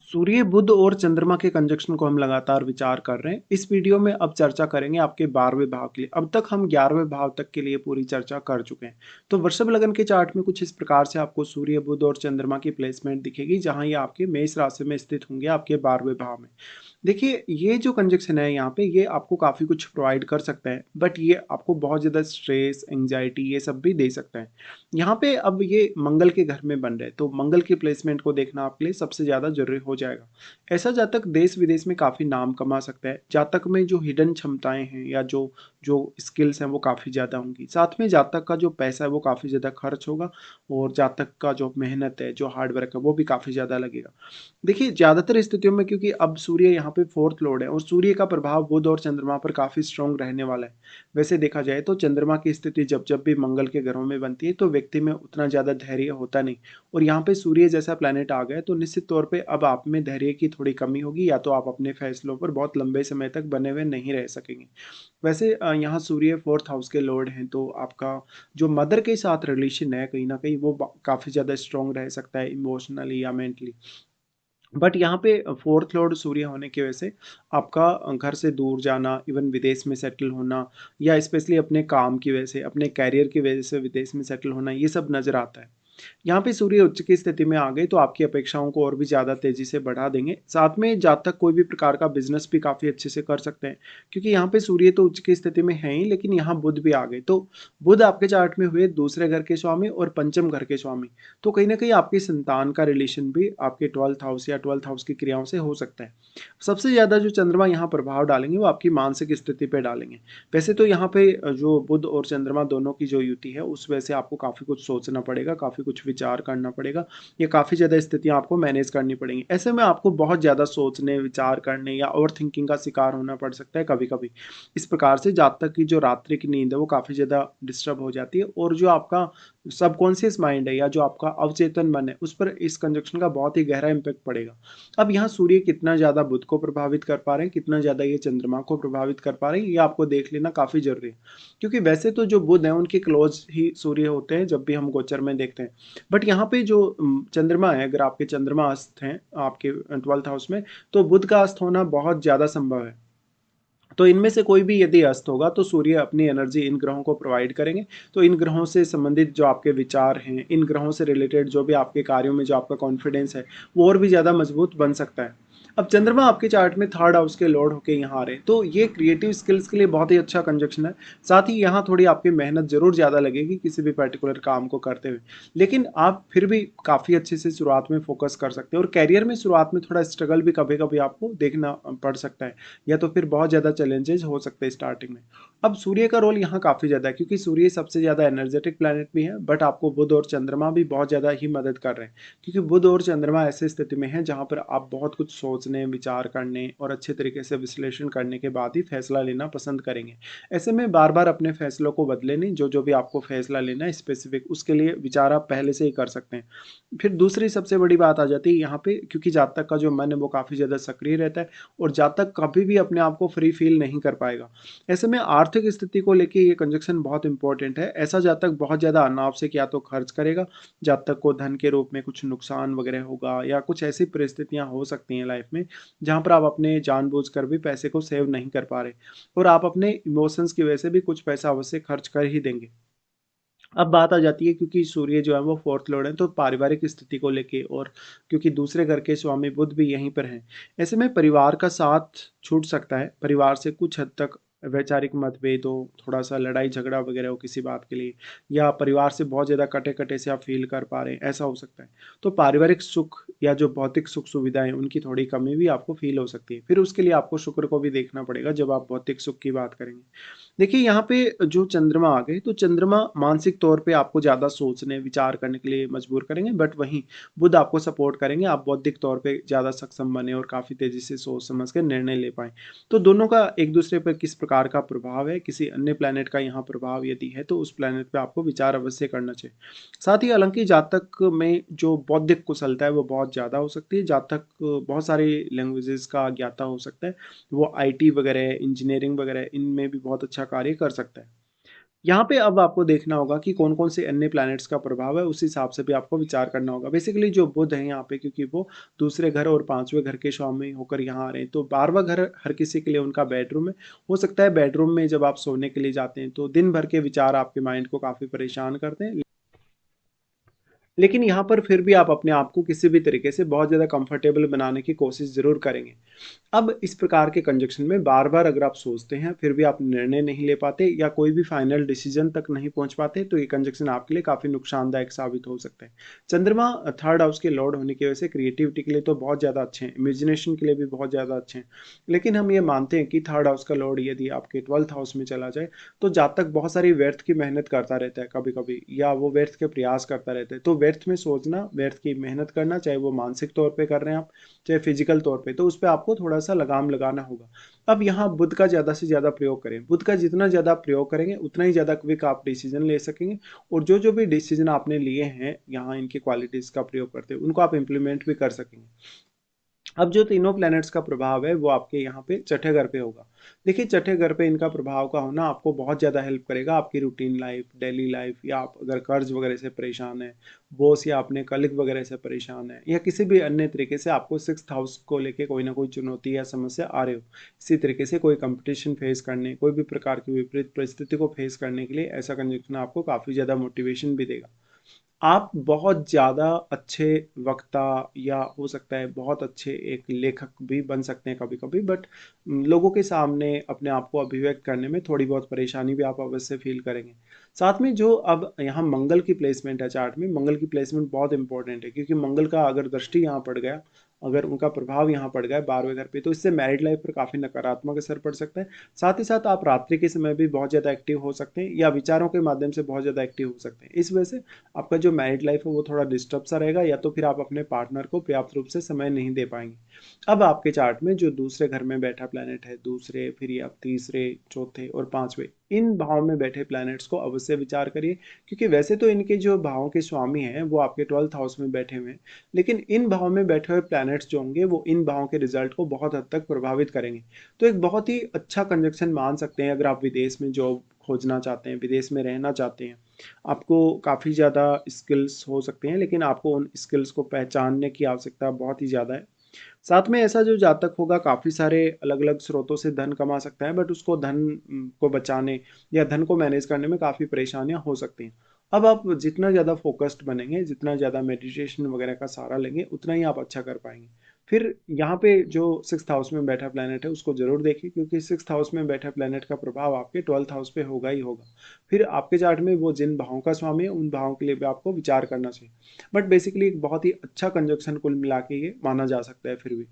सूर्य, बुध और चंद्रमा के कंजक्शन को हम लगातार विचार कर रहे हैं। इस वीडियो में अब चर्चा करेंगे आपके 12वें भाव के लिए। अब तक हम 11वें भाव तक के लिए पूरी चर्चा कर चुके हैं। तो वृषभ लगन के चार्ट में कुछ इस प्रकार से आपको सूर्य, बुध और चंद्रमा की प्लेसमेंट दिखेगी, जहां ये आपके मेष राशि में स्थित होंगे आपके 12वें भाव में। देखिए, ये जो कंजक्शन है यहाँ पे, ये आपको काफ़ी कुछ प्रोवाइड कर सकता है, बट ये आपको बहुत ज़्यादा स्ट्रेस, एंग्जाइटी ये सब भी दे सकता है। यहाँ पे अब ये मंगल के घर में बन रहे हैं, तो मंगल की प्लेसमेंट को देखना आपके लिए सबसे ज़्यादा ज़रूरी हो जाएगा। ऐसा जातक देश विदेश में काफ़ी नाम कमा सकता है। जातक में जो हिडन क्षमताएं हैं या जो जो स्किल्स हैं वो काफ़ी ज़्यादा होंगी। साथ में जातक का जो पैसा है वो काफ़ी ज़्यादा खर्च होगा, और जातक का जो मेहनत है, जो हार्ड वर्क है, वो भी काफ़ी ज़्यादा लगेगा। देखिए, ज़्यादातर स्थितियों में क्योंकि अब सूर्य यहाँ पे फोर्थ लॉर्ड है और सूर्य का प्रभाव बुध और चंद्रमा पर काफ़ी स्ट्रॉन्ग रहने वाला है। वैसे देखा जाए तो चंद्रमा की स्थिति जब जब भी मंगल के घरों में बनती है, तो व्यक्ति में उतना ज़्यादा धैर्य होता नहीं, और यहाँ पे सूर्य जैसा प्लैनेट आ गया, तो निश्चित तौर पे अब आप में धैर्य की थोड़ी कमी होगी, या तो आप अपने फैसलों पर बहुत लंबे समय तक बने हुए नहीं रह सकेंगे। वैसे यहाँ सूर्य फोर्थ हाउस के लॉर्ड हैं, तो आपका जो मदर के साथ रिलेशन है, कहीं ना कहीं वो काफ़ी ज़्यादा स्ट्रॉन्ग रह सकता है, इमोशनली या मेंटली। बट यहाँ पे फोर्थ लॉर्ड सूर्य होने की वजह से आपका घर से दूर जाना, इवन विदेश में सेटल होना, या स्पेशली अपने काम की वजह से, अपने कैरियर की वजह से विदेश में सेटल होना, ये सब नज़र आता है। यहाँ पे सूर्य उच्च की स्थिति में आ गए, तो आपकी अपेक्षाओं को और भी ज़्यादा तेज़ी से बढ़ा देंगे। साथ में जातक कोई भी प्रकार का बिजनेस भी काफ़ी अच्छे से कर सकते हैं, क्योंकि यहाँ पे सूर्य तो उच्च की स्थिति में है ही, लेकिन यहाँ बुध भी आ गए, तो बुध आपके चार्ट में हुए दूसरे घर के स्वामी और पंचम घर के स्वामी। तो कहीं ना कहीं आपकी संतान का रिलेशन भी आपके 12th हाउस या 12th हाउस की क्रियाओं से हो सकता है। सबसे ज़्यादा जो चंद्रमा यहाँ प्रभाव डालेंगे वो आपकी मानसिक स्थिति पे डालेंगे। वैसे तो यहाँ पे जो बुध और चंद्रमा दोनों की जो युति है, उस वजह से आपको काफ़ी कुछ सोचना पड़ेगा, काफ़ी कुछ विचार करना पड़ेगा, या काफ़ी ज़्यादा स्थितियाँ आपको मैनेज करनी पड़ेंगी। ऐसे में आपको बहुत ज़्यादा सोचने, विचार करने या ओवर थिंकिंग का शिकार होना पड़ सकता है कभी कभी। इस प्रकार से जातक की जो रात्रि की नींद है वो काफ़ी ज़्यादा डिस्टर्ब हो जाती है, और जो आपका सबकॉन्शियस माइंड है या जो आपका अवचेतन मन है, उस पर इस कंजक्शन का बहुत ही गहरा इम्पैक्ट पड़ेगा। अब यहाँ सूर्य कितना ज़्यादा बुध को प्रभावित कर पा रहे हैं, कितना ज़्यादा ये चंद्रमा को प्रभावित कर पा रहे हैं, ये आपको देख लेना काफ़ी जरूरी है। क्योंकि वैसे तो जो बुध है उनके क्लोज ही सूर्य होते हैं जब भी हम गोचर में देखते हैं, बट यहाँ पे जो चंद्रमा है, अगर आपके चंद्रमा अस्त हैं आपके 12th हाउस में, तो बुध का अस्त होना बहुत ज़्यादा संभव है। तो इनमें से कोई भी यदि अस्त होगा, तो सूर्य अपनी एनर्जी इन ग्रहों को प्रोवाइड करेंगे। तो इन ग्रहों से संबंधित जो आपके विचार हैं, इन ग्रहों से रिलेटेड जो भी आपके कार्यों में जो आपका कॉन्फिडेंस है, वो और भी ज़्यादा मजबूत बन सकता है। अब चंद्रमा आपके चार्ट में थर्ड हाउस के लॉर्ड होके यहाँ आ रहे हैं, तो ये क्रिएटिव स्किल्स के लिए बहुत ही अच्छा कंजक्शन है। साथ ही यहाँ थोड़ी आपकी मेहनत जरूर ज़्यादा लगेगी किसी भी पर्टिकुलर काम को करते हुए, लेकिन आप फिर भी काफ़ी अच्छे से शुरुआत में फोकस कर सकते हैं। और कैरियर में शुरुआत में थोड़ा स्ट्रगल भी कभी कभी आपको देखना पड़ सकता है, या तो फिर बहुत ज़्यादा चैलेंजेस हो सकते हैं स्टार्टिंग में। अब सूर्य का रोल यहाँ काफ़ी ज़्यादा है, क्योंकि सूर्य सबसे ज़्यादा एनर्जेटिक प्लैनेट भी है, बट आपको बुध और चंद्रमा भी बहुत ज़्यादा ही मदद कर रहे हैं। क्योंकि बुध और चंद्रमा ऐसे स्थिति में है जहाँ पर आप बहुत कुछ सोचने, विचार करने और अच्छे तरीके से विश्लेषण करने के बाद ही फैसला लेना पसंद करेंगे। ऐसे में बार बार अपने फैसलों को बदले नहीं, जो जो भी आपको फैसला लेना है स्पेसिफिक, उसके लिए विचार आप पहले से ही कर सकते हैं। फिर दूसरी सबसे बड़ी बात आ जाती है यहाँ पे, क्योंकि जातक का जो मन है वो काफ़ी ज़्यादा सक्रिय रहता है, और जातक कभी भी अपने आप को फ्री फील नहीं कर पाएगा। ऐसे में आर्थिक स्थिति को लेके ये कंजक्शन बहुत इंपॉर्टेंट है। ऐसा जातक बहुत ज़्यादा अनावश्यक या तो खर्च करेगा, जातक को धन के रूप में कुछ नुकसान वगैरह होगा, या कुछ ऐसी परिस्थितियाँ हो सकती हैं लाइफ में जहाँ पर आप अपने जानबूझकर भी पैसे को सेव नहीं कर पा रहे, और आप अपने इमोशंस की वजह से भी कुछ पैसा अवश्य खर्च कर ही देंगे। अब बात आ जाती है, क्योंकि सूर्य जो है वो फोर्थ लॉर्ड है, तो पारिवारिक स्थिति को लेके, और क्योंकि दूसरे घर के स्वामी बुध भी यहीं पर हैं, ऐसे में परिवार का साथ छूट सकता है। परिवार से कुछ हद तक वैचारिक मतभेद हो, थोड़ा सा लड़ाई झगड़ा वगैरह हो किसी बात के लिए, या परिवार से बहुत ज़्यादा कटे कटे से आप फील कर पा रहे हैं, ऐसा हो सकता है। तो पारिवारिक सुख या जो भौतिक सुख सुविधाएं, उनकी थोड़ी कमी भी आपको फील हो सकती है। फिर उसके लिए आपको शुक्र को भी देखना पड़ेगा जब आप भौतिक सुख की बात करेंगे। देखिए, यहाँ पे जो चंद्रमा आ गए, तो चंद्रमा मानसिक तौर पे आपको ज़्यादा सोचने, विचार करने के लिए मजबूर करेंगे, बट वहीं बुध आपको सपोर्ट करेंगे, आप बौद्धिक तौर पे ज़्यादा सक्षम बने और काफ़ी तेज़ी से सोच समझ के निर्णय ले पाएँ। तो दोनों का एक दूसरे पर किस प्रकार का प्रभाव है, किसी अन्य प्लैनेट का यहाँ प्रभाव यदि है, तो उस प्लैनेट पे आपको विचार अवश्य करना चाहिए। साथ ही हालाँकि जातक में जो बौद्धिक कुशलता है वो बहुत ज़्यादा हो सकती है। जातक बहुत सारी लैंग्वेजेज़ का ज्ञाता हो सकता है। वो आईटी वगैरह, इंजीनियरिंग वगैरह, इनमें भी बहुत अच्छा कार्य कर सकता है। यहाँ पे अब आपको देखना होगा कि कौन-कौन से अन्य प्लैनेट्स का प्रभाव है, उस हिसाब से भी आपको विचार करना होगा। बेसिकली जो बुध हैं यहाँ पे, क्योंकि वो दूसरे घर और 5वें घर के स्वामी होकर यहाँ आ रहे हैं, तो 12वां घर हर किसी के लिए उनका बेडरूम है। हो सकता है बेडरूम में जब आप सोने के लिए जाते हैं, तो दिन भर के विचार आपके माइंड को काफ़ी परेशान करते हैं। लेकिन यहाँ पर फिर भी आप अपने आप को किसी भी तरीके से बहुत ज़्यादा कंफर्टेबल बनाने की कोशिश ज़रूर करेंगे। अब इस प्रकार के कंजक्शन में बार-बार अगर आप सोचते हैं, फिर भी आप निर्णय नहीं ले पाते या कोई भी फाइनल डिसीजन तक नहीं पहुँच पाते, तो ये कंजक्शन आपके लिए काफ़ी नुकसानदायक साबित हो सकता है। चंद्रमा थर्ड हाउस के लॉर्ड होने की वजह से क्रिएटिविटी के लिए तो बहुत ज़्यादा अच्छे हैं, इमेजिनेशन के लिए भी बहुत ज़्यादा अच्छे हैं। लेकिन हम ये मानते हैं कि थर्ड हाउस का लॉर्ड यदि आपके 12th हाउस में चला जाए, तो जातक बहुत सारी व्यर्थ की मेहनत करता रहता है कभी-कभी, या वो व्यर्थ के प्रयास करता रहता है। तो व्यर्थ में सोचना, व्यर्थ की मेहनत करना, चाहे वो मानसिक तौर पे कर रहे हैं आप, चाहे फिजिकल तौर पे, तो उस पे आपको थोड़ा-सा लगाम लगाना होगा। अब यहाँ बुध का ज़्यादा से ज़्यादा प्रयोग करें। बुध का जितना ज़्यादा प्रयोग करेंगे, उतना ही ज़्यादा क्विक आप डिसीज़न ले सकेंगे, और जो-जो भी डिसीज़न आपने लिए हैं, यहाँ इनकी क्वालिटीज़ का प्रयोग करते हुए, उनको आप इम्प्लीमेंट भी कर सकेंगे। अब जो तीनों प्लैनेट्स का प्रभाव है, वो आपके यहाँ पे छठे घर पे होगा। देखिए, छठे घर पे इनका प्रभाव का होना आपको बहुत ज़्यादा हेल्प करेगा आपकी रूटीन लाइफ, डेली लाइफ, या आप अगर कर्ज वगैरह से परेशान हैं, बॉस या अपने कलीग वगैरह से परेशान हैं, या किसी भी अन्य तरीके से आपको 6th हाउस को लेके कोई ना कोई चुनौती या समस्या आ रही हो। इसी तरीके से कोई कंपटीशन फेस करने, कोई भी प्रकार की विपरीत परिस्थिति को फेस करने के लिए ऐसा कंजक्शन आपको काफ़ी ज़्यादा मोटिवेशन भी देगा। आप बहुत ज़्यादा अच्छे वक्ता, या हो सकता है बहुत अच्छे एक लेखक भी बन सकते हैं कभी-कभी, बट लोगों के सामने अपने आप को अभिव्यक्त करने में थोड़ी बहुत परेशानी भी आप अवश्य फ़ील करेंगे। साथ में जो अब यहाँ मंगल की प्लेसमेंट है चार्ट में, मंगल की प्लेसमेंट बहुत इंपॉर्टेंट है, क्योंकि मंगल का अगर दृष्टि यहाँ पड़ गया, अगर उनका प्रभाव यहाँ पड़ गया 12वें घर पे, तो इससे मैरिड लाइफ पर काफ़ी नकारात्मक असर पड़ सकता है। साथ ही साथ आप रात्रि के समय भी बहुत ज़्यादा एक्टिव हो सकते हैं, या विचारों के माध्यम से बहुत ज़्यादा एक्टिव हो सकते हैं। इस वजह से आपका जो मैरिड लाइफ है वो थोड़ा डिस्टर्ब सा रहेगा, या तो फिर आप अपने पार्टनर को पर्याप्त रूप से समय नहीं दे पाएंगे। अब आपके चार्ट में जो दूसरे घर में बैठा प्लैनेट है, दूसरे, फिर या तीसरे, चौथे और 5वें, इन भाव में बैठे प्लैनेट्स को अवश्य विचार करिए, क्योंकि वैसे तो इनके जो भावों के स्वामी हैं वो आपके 12th हाउस में बैठे हुए हैं, लेकिन इन भाव में बैठे हुए प्लैनेट्स जो होंगे वो इन भावों के रिजल्ट को बहुत हद तक प्रभावित करेंगे। तो एक बहुत ही अच्छा कंजक्शन मान सकते हैं, अगर आप विदेश में जॉब खोजना चाहते हैं, विदेश में रहना चाहते हैं। आपको काफ़ी ज़्यादा स्किल्स हो सकते हैं, लेकिन आपको उन स्किल्स को पहचानने की आवश्यकता बहुत ही ज़्यादा है। साथ में ऐसा जो जातक होगा, काफ़ी सारे अलग-अलग स्रोतों से धन कमा सकता है, बट उसको धन को बचाने या धन को मैनेज करने में काफ़ी परेशानियाँ हो सकती हैं। अब आप जितना ज़्यादा फ़ोकस्ड बनेंगे, जितना ज़्यादा मेडिटेशन वगैरह का सहारा लेंगे, उतना ही आप अच्छा कर पाएँगे। फिर यहाँ पे जो 6th हाउस में बैठा प्लैनेट है, उसको ज़रूर देखिए, क्योंकि 6th हाउस में बैठा प्लैनेट का प्रभाव आपके 12th हाउस पे होगा ही होगा। फिर आपके चार्ट में वो जिन भावों का स्वामी है, उन भावों के लिए भी आपको विचार करना चाहिए। बट बेसिकली एक बहुत ही अच्छा कंजक्शन कुल मिला के ये माना जा सकता है फिर भी।